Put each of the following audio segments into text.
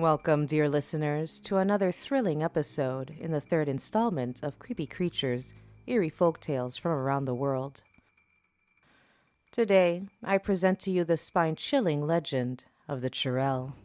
Welcome, dear listeners, to another thrilling episode in the third installment of Creepy Creatures, Eerie Folktales from around the world. Today, I present to you the spine-chilling legend of the Churel.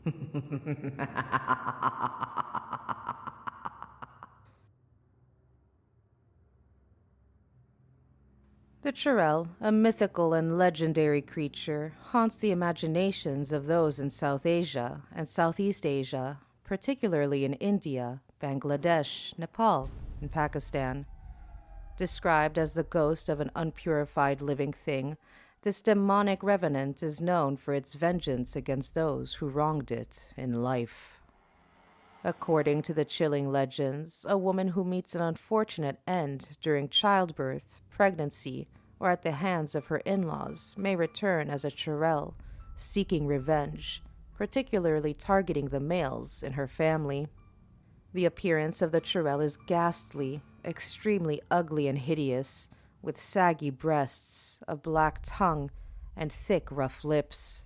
The Churel, a mythical and legendary creature, haunts the imaginations of those in South Asia and Southeast Asia, particularly in India, Bangladesh, Nepal, and Pakistan. Described as the ghost of an unpurified living thing, this demonic revenant is known for its vengeance against those who wronged it in life. According to the chilling legends, a woman who meets an unfortunate end during childbirth, pregnancy, or at the hands of her in-laws may return as a Churel, seeking revenge, particularly targeting the males in her family. The appearance of the Churel is ghastly, extremely ugly and hideous, with saggy breasts, a black tongue, and thick, rough lips.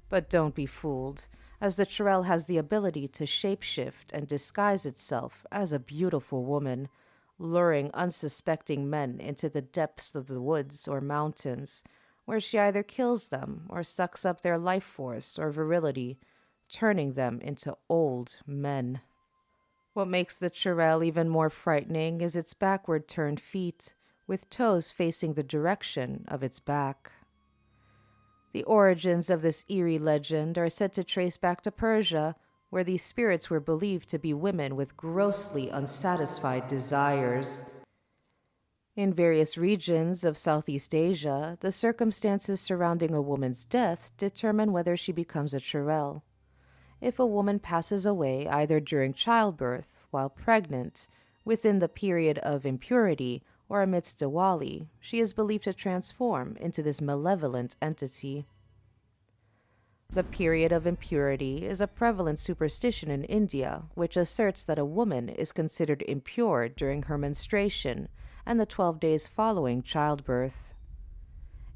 But don't be fooled, as the Churel has the ability to shapeshift and disguise itself as a beautiful woman, luring unsuspecting men into the depths of the woods or mountains, where she either kills them or sucks up their life force or virility, turning them into old men. What makes the Churel even more frightening is its backward-turned feet, with toes facing the direction of its back. The origins of this eerie legend are said to trace back to Persia, where these spirits were believed to be women with grossly unsatisfied desires. In various regions of Southeast Asia, the circumstances surrounding a woman's death determine whether she becomes a Churel. If a woman passes away either during childbirth, while pregnant, within the period of impurity, or amidst Diwali, she is believed to transform into this malevolent entity. The period of impurity is a prevalent superstition in India, which asserts that a woman is considered impure during her menstruation and the 12 days following childbirth.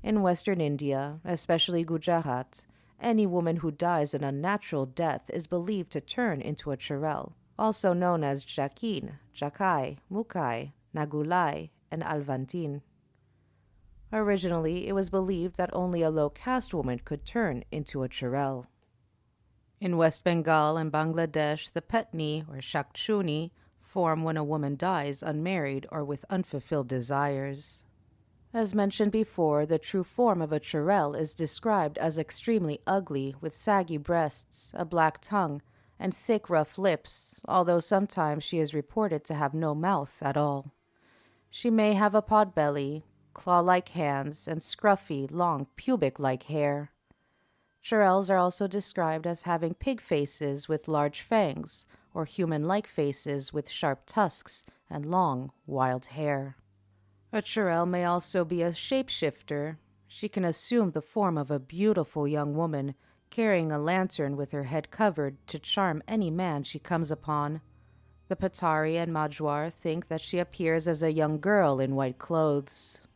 In Western India, especially Gujarat, any woman who dies an unnatural death is believed to turn into a Churel, also known as Jakin, Jakai, Mukai, Nagulai, and Alvantin. Originally, it was believed that only a low-caste woman could turn into a Churel. In West Bengal and Bangladesh, the Petni, or Shakchuni, form when a woman dies unmarried or with unfulfilled desires. As mentioned before, the true form of a Churel is described as extremely ugly, with saggy breasts, a black tongue, and thick, rough lips, although sometimes she is reported to have no mouth at all. She may have a pot belly, claw-like hands, and scruffy, long, pubic-like hair. Churels are also described as having pig faces with large fangs, or human-like faces with sharp tusks and long, wild hair. A Churel may also be a shapeshifter. She can assume the form of a beautiful young woman, carrying a lantern with her head covered to charm any man she comes upon. The Patari and Majwar think that she appears as a young girl in white clothes.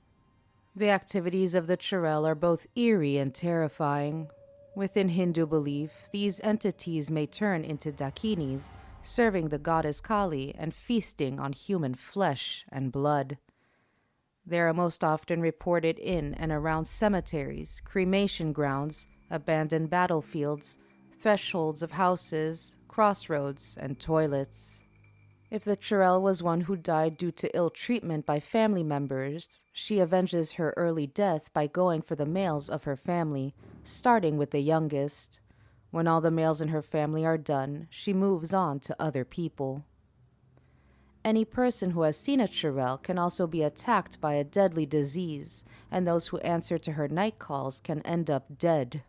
The activities of the Churel are both eerie and terrifying. Within Hindu belief, these entities may turn into dakinis, serving the goddess Kali and feasting on human flesh and blood. They are most often reported in and around cemeteries, cremation grounds, abandoned battlefields, thresholds of houses, crossroads, and toilets. If the Churel was one who died due to ill treatment by family members, she avenges her early death by going for the males of her family, starting with the youngest. When all the males in her family are done, she moves on to other people. Any person who has seen a Churel can also be attacked by a deadly disease, and those who answer to her night calls can end up dead.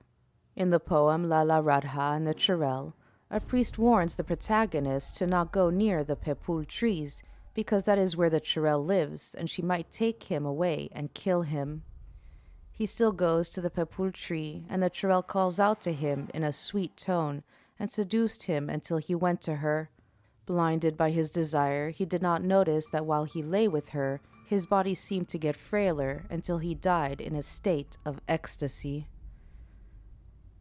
In the poem Lala Radha and the Churel, a priest warns the protagonist to not go near the pepul trees, because that is where the Churel lives, and she might take him away and kill him. He still goes to the pepul tree, and the Churel calls out to him in a sweet tone, and seduced him until he went to her. Blinded by his desire, he did not notice that while he lay with her, his body seemed to get frailer until he died in a state of ecstasy.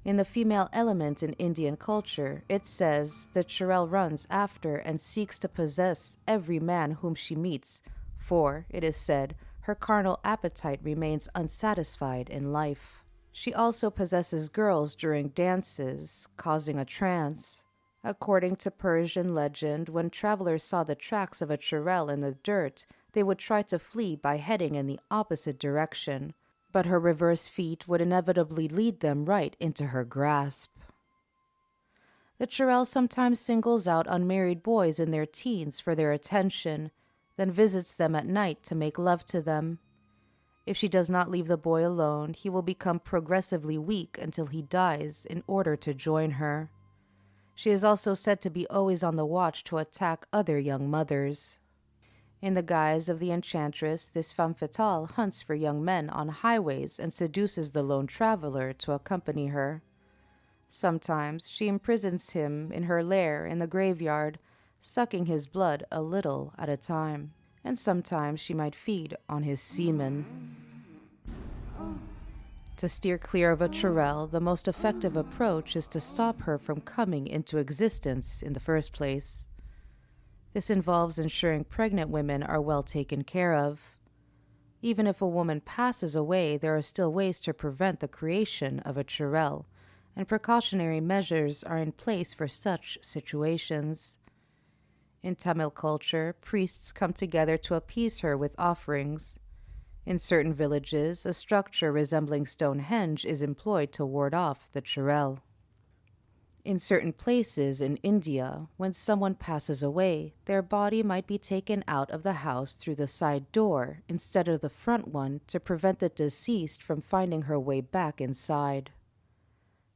In the female element in Indian culture, it says the Churel runs after and seeks to possess every man whom she meets, for, it is said, her carnal appetite remains unsatisfied in life. She also possesses girls during dances, causing a trance. According to Persian legend, when travelers saw the tracks of a Churel in the dirt, they would try to flee by heading in the opposite direction, but her reverse feet would inevitably lead them right into her grasp. The Churel sometimes singles out unmarried boys in their teens for their attention, then visits them at night to make love to them. If she does not leave the boy alone, he will become progressively weak until he dies in order to join her. She is also said to be always on the watch to attack other young mothers. In the guise of the enchantress, this femme fatale hunts for young men on highways and seduces the lone traveler to accompany her. Sometimes she imprisons him in her lair in the graveyard, sucking his blood a little at a time, and sometimes she might feed on his semen. To steer clear of a Churel, the most effective approach is to stop her from coming into existence in the first place. This involves ensuring pregnant women are well taken care of. Even if a woman passes away, there are still ways to prevent the creation of a Churel, and precautionary measures are in place for such situations. In Tamil culture, priests come together to appease her with offerings. In certain villages, a structure resembling Stonehenge is employed to ward off the Churel. In certain places in India, when someone passes away, their body might be taken out of the house through the side door instead of the front one to prevent the deceased from finding her way back inside.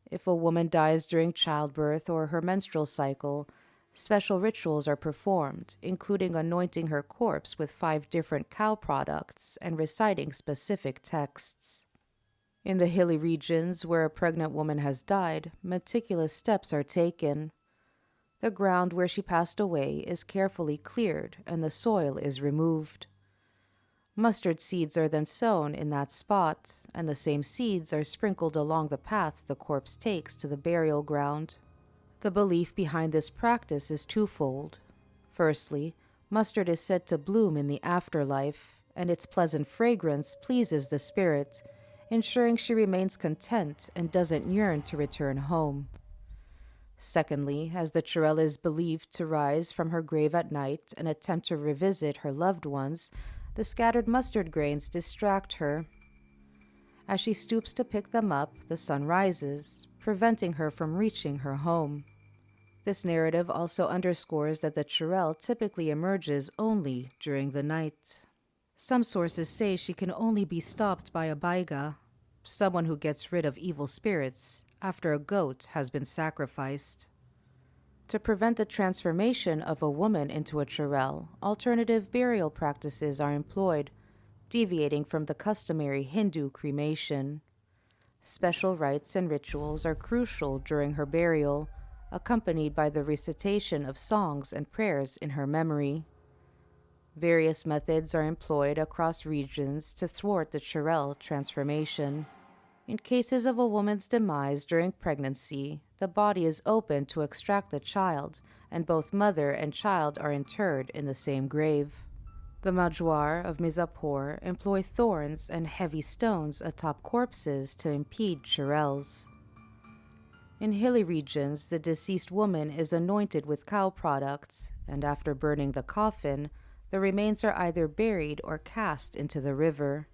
If a woman dies during childbirth or her menstrual cycle, special rituals are performed, including anointing her corpse with 5 different cow products and reciting specific texts. In the hilly regions where a pregnant woman has died, meticulous steps are taken. The ground where she passed away is carefully cleared and the soil is removed. Mustard seeds are then sown in that spot, and the same seeds are sprinkled along the path the corpse takes to the burial ground. The belief behind this practice is twofold. Firstly, mustard is said to bloom in the afterlife, and its pleasant fragrance pleases the spirit, ensuring she remains content and doesn't yearn to return home. Secondly, as the Churel is believed to rise from her grave at night and attempt to revisit her loved ones, the scattered mustard grains distract her. As she stoops to pick them up, the sun rises, preventing her from reaching her home. This narrative also underscores that the Churel typically emerges only during the night. Some sources say she can only be stopped by a baiga, someone who gets rid of evil spirits, after a goat has been sacrificed. To prevent the transformation of a woman into a Churel, alternative burial practices are employed, deviating from the customary Hindu cremation. Special rites and rituals are crucial during her burial, accompanied by the recitation of songs and prayers in her memory. Various methods are employed across regions to thwart the Churel transformation. In cases of a woman's demise during pregnancy, the body is opened to extract the child, and both mother and child are interred in the same grave. The Majwar of Mizapur employ thorns and heavy stones atop corpses to impede Churels. In hilly regions, the deceased woman is anointed with cow products, and after burning the coffin, the remains are either buried or cast into the river.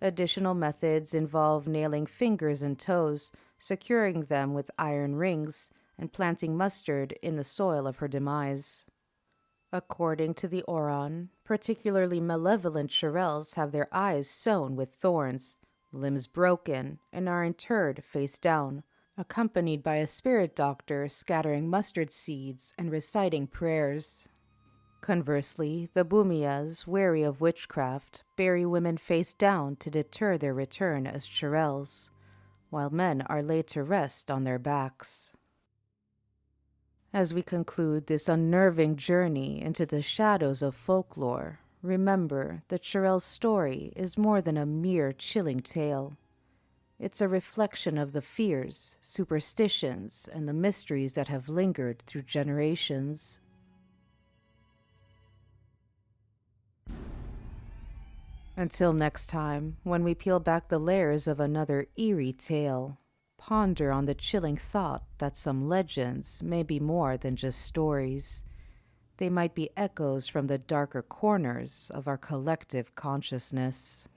Additional methods involve nailing fingers and toes, securing them with iron rings, and planting mustard in the soil of her demise. According to the Oran, particularly malevolent Churels have their eyes sown with thorns, limbs broken, and are interred face down, accompanied by a spirit doctor scattering mustard seeds and reciting prayers. Conversely, the Bhumiyas, wary of witchcraft, bury women face down to deter their return as Churels, while men are laid to rest on their backs. As we conclude this unnerving journey into the shadows of folklore, remember the Churel's story is more than a mere chilling tale. It's a reflection of the fears, superstitions, and the mysteries that have lingered through generations. Until next time, when we peel back the layers of another eerie tale, ponder on the chilling thought that some legends may be more than just stories. They might be echoes from the darker corners of our collective consciousness.